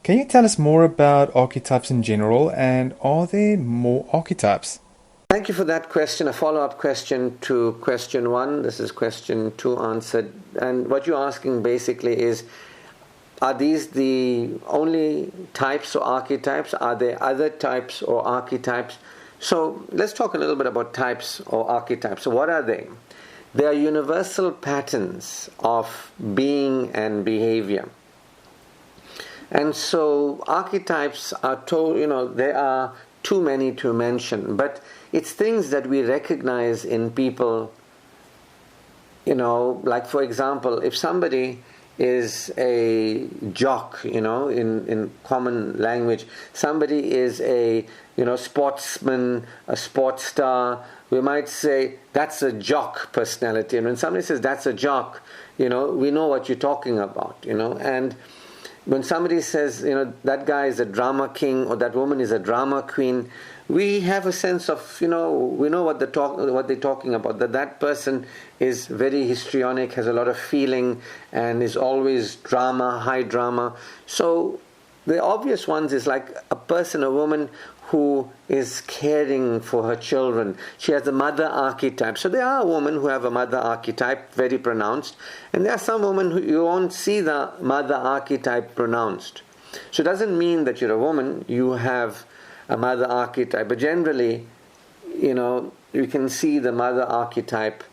Can you tell us more about archetypes in general, and are there more archetypes? Thank you for that question. A follow-up question to question one. This is question two answered. And what you're asking basically is, are these the only types or archetypes? Are there other types or archetypes? So let's talk a little bit about types or archetypes. So what are they? They are universal patterns of being and behavior. And so archetypes are there are too many to mention, but it's things that we recognize in people, like for example, if somebody is a jock, in common language, somebody is a, sportsman, a sports star, we might say that's a jock personality. And when somebody says that's a jock, we know what you're talking about, and when somebody says, that guy is a drama king or that woman is a drama queen, we have a sense of, we know what they're talking about, that person is very histrionic, has a lot of feeling, and is always drama, high drama. So the obvious ones is like a woman who is caring for her children. She has a mother archetype. So there are women who have a mother archetype, very pronounced, and there are some women who you won't see the mother archetype pronounced. So it doesn't mean that you're a woman, you have a mother archetype, but generally, you can see the mother archetype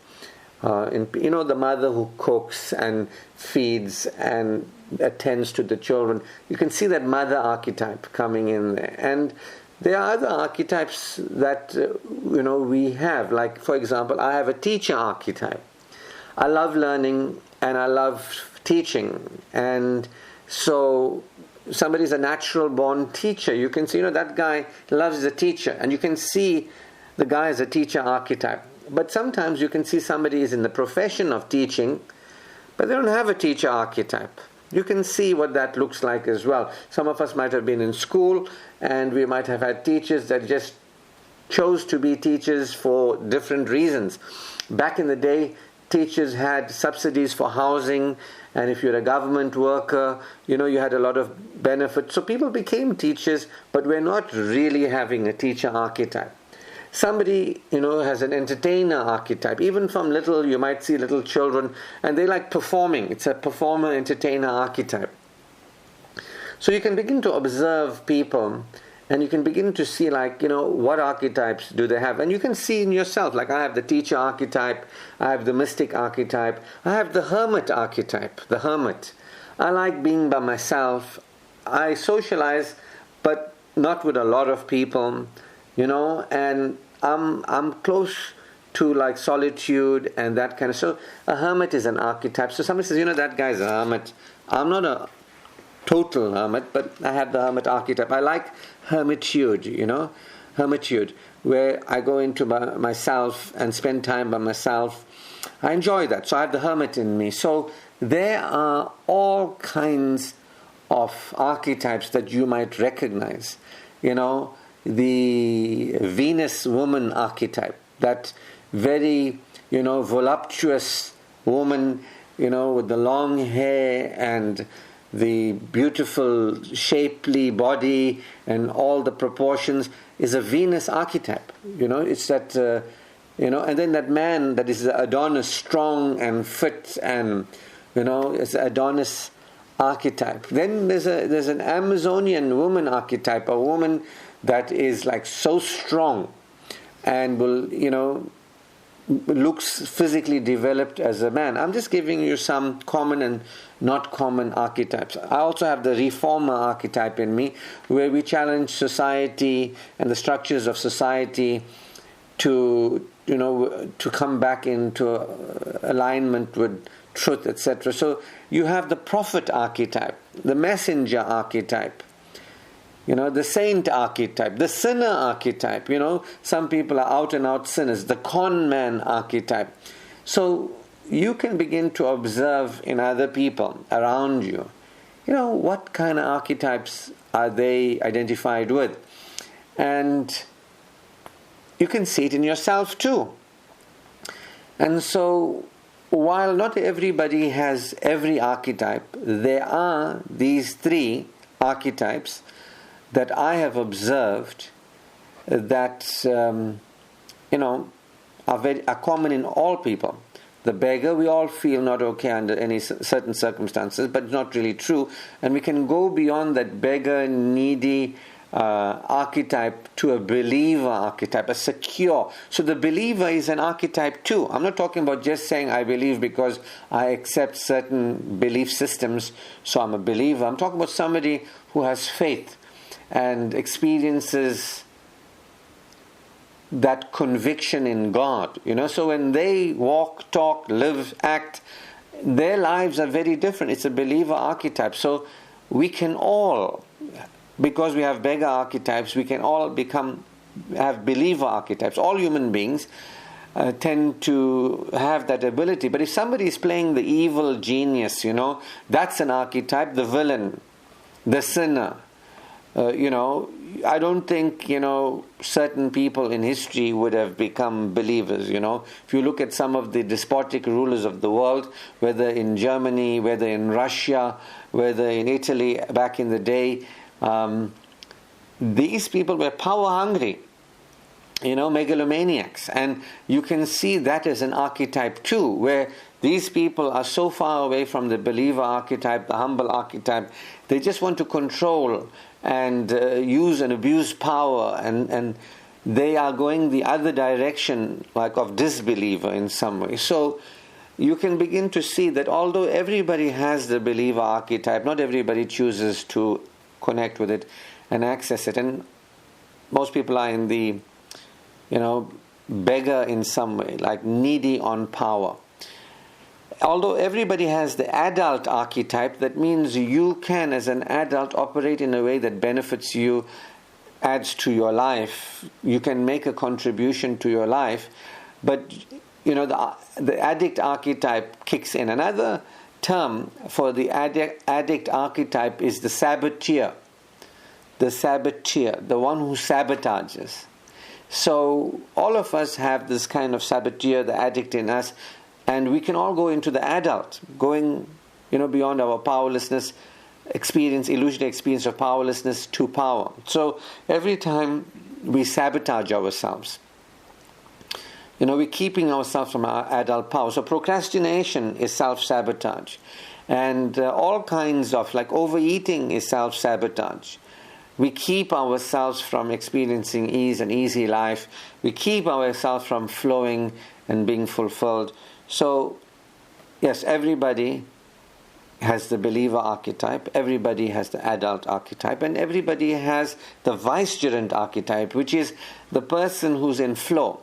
the mother who cooks and feeds and attends to the children. You can see that mother archetype coming in there. And there are other archetypes that we have. Like, for example, I have a teacher archetype. I love learning and I love teaching. And so somebody's a natural born teacher. You can see, that guy loves the teacher. And you can see the guy as a teacher archetype. But sometimes you can see somebody is in the profession of teaching, but they don't have a teacher archetype. You can see what that looks like as well. Some of us might have been in school, and we might have had teachers that just chose to be teachers for different reasons. Back in the day, teachers had subsidies for housing, and if you're a government worker, you had a lot of benefits. So people became teachers, but we're not really having a teacher archetype. Somebody, has an entertainer archetype. Even from little, you might see little children, and they like performing. It's a performer-entertainer archetype. So you can begin to observe people, and you can begin to see, what archetypes do they have. And you can see in yourself, like I have the teacher archetype, I have the mystic archetype, I have the hermit archetype, the hermit. I like being by myself. I socialize, but not with a lot of people, and I'm close to like solitude and that kind of. So a hermit is an archetype. So somebody says, that guy's a hermit. I'm not a total hermit, but I have the hermit archetype. I like hermitude, hermitude, where I go into myself and spend time by myself. I enjoy that. So I have the hermit in me. So there are all kinds of archetypes that you might recognize, the Venus woman archetype, that very, voluptuous woman, with the long hair and the beautiful shapely body and all the proportions, is a Venus archetype. It's that, and then that man that is Adonis, strong and fit, and, it's Adonis archetype. Then there's an Amazonian woman archetype, a woman that is like so strong and will, looks physically developed as a man. I'm just giving you some common and not common archetypes. I also have the reformer archetype in me, where we challenge society and the structures of society to come back into alignment with truth, etc. So you have the prophet archetype, the messenger archetype, the saint archetype, the sinner archetype. Some people are out and out sinners, the con man archetype. So you can begin to observe in other people around you, what kind of archetypes are they identified with. And you can see it in yourself too. And so while not everybody has every archetype, there are these three archetypes that I have observed that are common in all people. The beggar, we all feel not okay under any certain circumstances, but it's not really true. And we can go beyond that beggar, needy archetype to a believer archetype, a secure. So the believer is an archetype too. I'm not talking about just saying I believe because I accept certain belief systems, so I'm a believer. I'm talking about somebody who has faith and experiences that conviction in God, so when they walk, talk, live, act, their lives are very different. It's a believer archetype. So we can all, because we have beggar archetypes, we can all have believer archetypes. All human beings tend to have that ability. But if somebody is playing the evil genius, that's an archetype, the villain, the sinner. I don't think, certain people in history would have become believers, If you look at some of the despotic rulers of the world, whether in Germany, whether in Russia, whether in Italy back in the day, these people were power hungry, megalomaniacs. And you can see that as an archetype too, where these people are so far away from the believer archetype, the humble archetype, they just want to control and use and abuse power, and they are going the other direction, like of disbeliever in some way. So you can begin to see that although everybody has the believer archetype, not everybody chooses to connect with it and access it. And most people are in the, beggar in some way, like needy on power. Although everybody has the adult archetype, that means you can, as an adult, operate in a way that benefits you, adds to your life. You can make a contribution to your life. But, the addict archetype kicks in. Another term for the addict archetype is the saboteur. The saboteur, the one who sabotages. So all of us have this kind of saboteur, the addict in us. And we can all go into the adult, going, beyond our powerlessness illusionary experience of powerlessness to power. So every time we sabotage ourselves, we're keeping ourselves from our adult power. So procrastination is self-sabotage. And all kinds of, like overeating is self-sabotage. We keep ourselves from experiencing ease and easy life. We keep ourselves from flowing and being fulfilled. So, yes, everybody has the believer archetype, everybody has the adult archetype, and everybody has the vicegerent archetype, which is the person who's in flow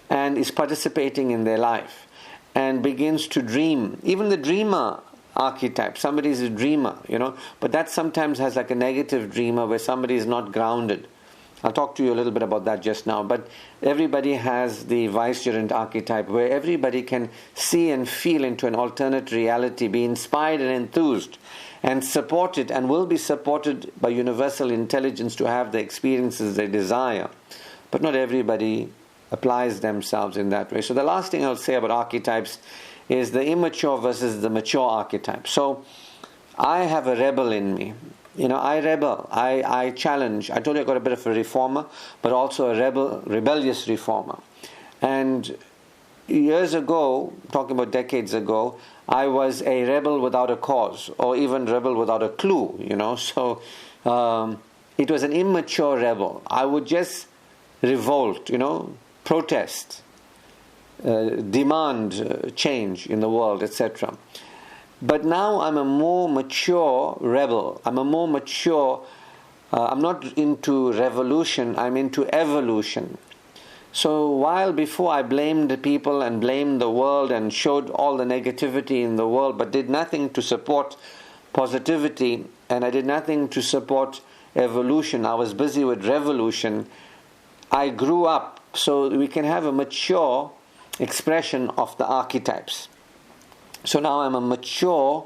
and is participating in their life and begins to dream. Even the dreamer archetype, somebody is a dreamer, but that sometimes has like a negative dreamer where somebody is not grounded. I'll talk to you a little bit about that just now, but everybody has the vicegerent archetype where everybody can see and feel into an alternate reality, be inspired and enthused and supported, and will be supported by universal intelligence to have the experiences they desire. But not everybody applies themselves in that way. So the last thing I'll say about archetypes is the immature versus the mature archetype. So I have a rebel in me. I rebel, I challenge. I told you I got a bit of a reformer, but also a rebellious reformer. And years ago, talking about decades ago, I was a rebel without a cause, or even rebel without a clue, So it was an immature rebel. I would just revolt, protest, demand change in the world, etc. But now I'm a more mature rebel. I'm not into revolution, I'm into evolution. So while before I blamed people and blamed the world and showed all the negativity in the world, but did nothing to support positivity, and I did nothing to support evolution, I was busy with revolution, I grew up. So we can have a mature expression of the archetypes. So now I'm a mature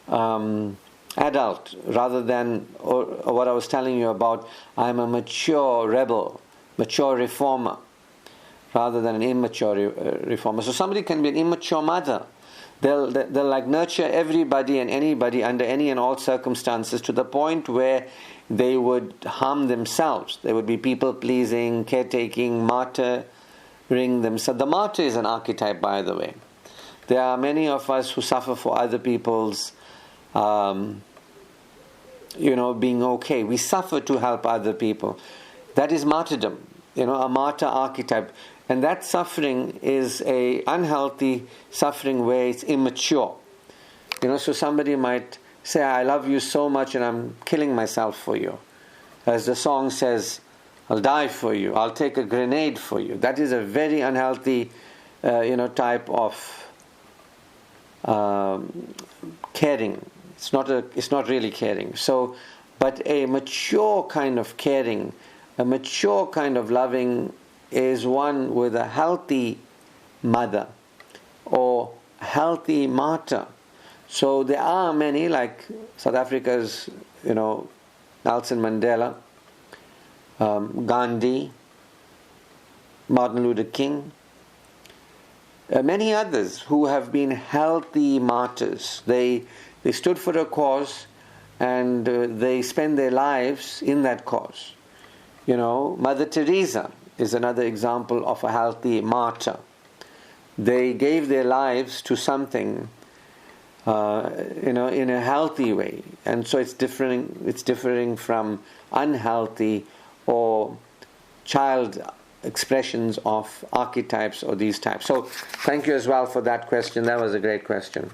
adult, rather than what I was telling you about, I'm a mature rebel, mature reformer, rather than an immature reformer. So somebody can be an immature mother, They'll like nurture everybody and anybody under any and all circumstances to the point where they would harm themselves. They would be people-pleasing, caretaking, martyring themselves. The martyr is an archetype, by the way. There are many of us who suffer for other people's, being okay. We suffer to help other people. That is martyrdom, a martyr archetype. And that suffering is a unhealthy suffering where it's immature. So somebody might say, I love you so much and I'm killing myself for you. As the song says, I'll die for you, I'll take a grenade for you. That is a very unhealthy, type of caring. It's not really caring. So, but a mature kind of caring, a mature kind of loving is one with a healthy mother or a healthy martyr. So there are many, like South Africa's, Nelson Mandela, Gandhi, Martin Luther King, many others who have been healthy martyrs. They stood for a cause and they spend their lives in that cause. Mother Teresa is another example of a healthy martyr. They gave their lives to something, in a healthy way, and so it's differing. It's differing from unhealthy or child expressions of archetypes or these types. So, thank you as well for that question. That was a great question.